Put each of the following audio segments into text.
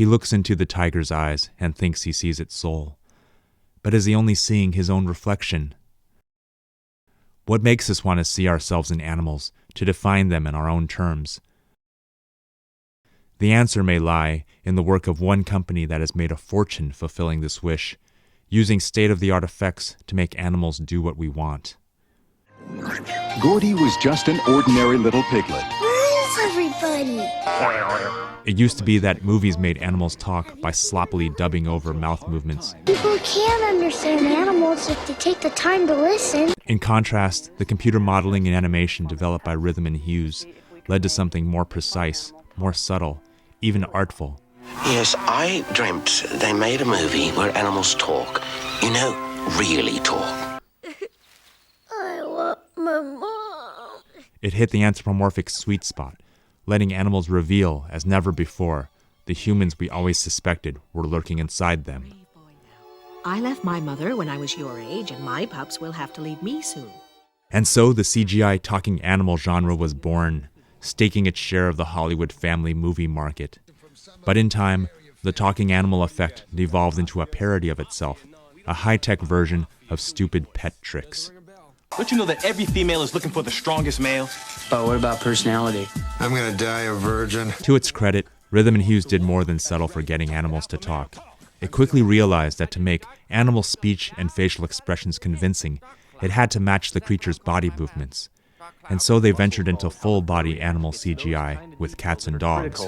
He looks into the tiger's eyes and thinks he sees its soul. But is he only seeing his own reflection? What makes us want to see ourselves in animals, to define them in our own terms? The answer may lie in the work of one company that has made a fortune fulfilling this wish, using state-of-the-art effects to make animals do what we want. Gordy was just an ordinary little piglet. Where is everybody? It used to be that movies made animals talk by sloppily dubbing over mouth movements. People can understand animals if they take the time to listen. In contrast, the computer modeling and animation developed by Rhythm and Hughes led to something more precise, more subtle, even artful. Yes, I dreamt they made a movie where animals talk. You know, really talk. I love my mom. It hit the anthropomorphic sweet spot, letting animals reveal, as never before, the humans we always suspected were lurking inside them. I left my mother when I was your age, and my pups will have to leave me soon. And so the CGI talking animal genre was born, staking its share of the Hollywood family movie market. But in time, the talking animal effect devolved into a parody of itself, a high-tech version of stupid pet tricks. Don't you know that every female is looking for the strongest male? But what about personality? I'm gonna die a virgin. To its credit, Rhythm and Hughes did more than settle for getting animals to talk. It quickly realized that to make animal speech and facial expressions convincing, it had to match the creature's body movements. And so they ventured into full-body animal CGI with cats and dogs.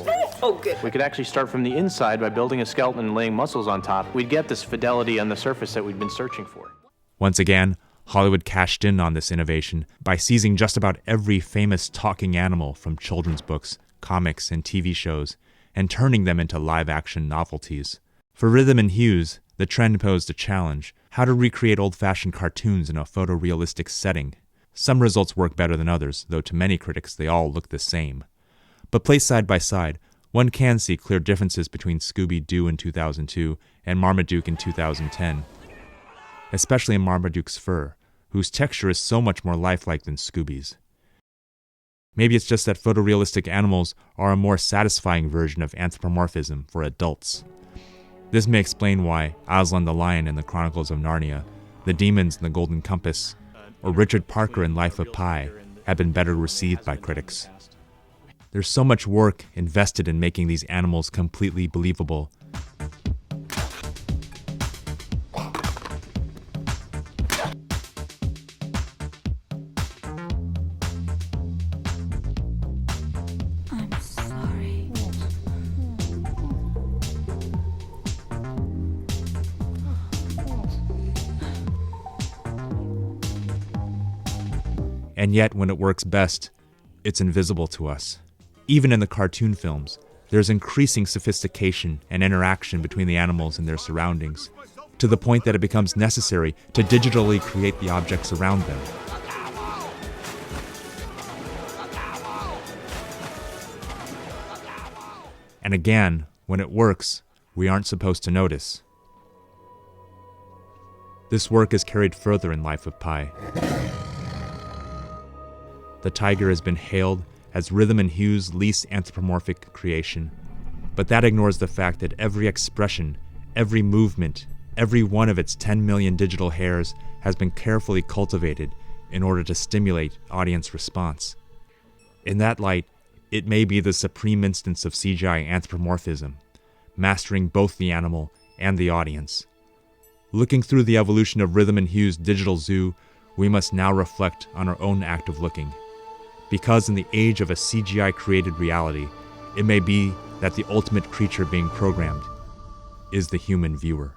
We could actually start from the inside by building a skeleton and laying muscles on top. We'd get this fidelity on the surface that we'd been searching for. Once again, Hollywood cashed in on this innovation by seizing just about every famous talking animal from children's books, comics, and TV shows, and turning them into live-action novelties. For Rhythm and Hughes, the trend posed a challenge: how to recreate old-fashioned cartoons in a photorealistic setting. Some results work better than others, though to many critics they all look the same. But placed side by side, one can see clear differences between Scooby-Doo in 2002 and Marmaduke in 2010, especially in Marmaduke's fur, whose texture is so much more lifelike than Scooby's. Maybe it's just that photorealistic animals are a more satisfying version of anthropomorphism for adults. This may explain why Aslan the Lion in the Chronicles of Narnia, the Demons in the Golden Compass, or Richard Parker in Life of Pi have been better received by critics. There's so much work invested in making these animals completely believable. I'm sorry. And yet, when it works best, it's invisible to us. Even in the cartoon films, there's increasing sophistication and interaction between the animals and their surroundings, to the point that it becomes necessary to digitally create the objects around them. And again, when it works, we aren't supposed to notice. This work is carried further in Life of Pi. The tiger has been hailed as Rhythm and Hughes' least anthropomorphic creation, but that ignores the fact that every expression, every movement, every one of its 10 million digital hairs has been carefully cultivated in order to stimulate audience response. In that light, it may be the supreme instance of CGI anthropomorphism, mastering both the animal and the audience. Looking through the evolution of Rhythm and Hughes' digital zoo, we must now reflect on our own act of looking. Because in the age of a CGI-created reality, it may be that the ultimate creature being programmed is the human viewer.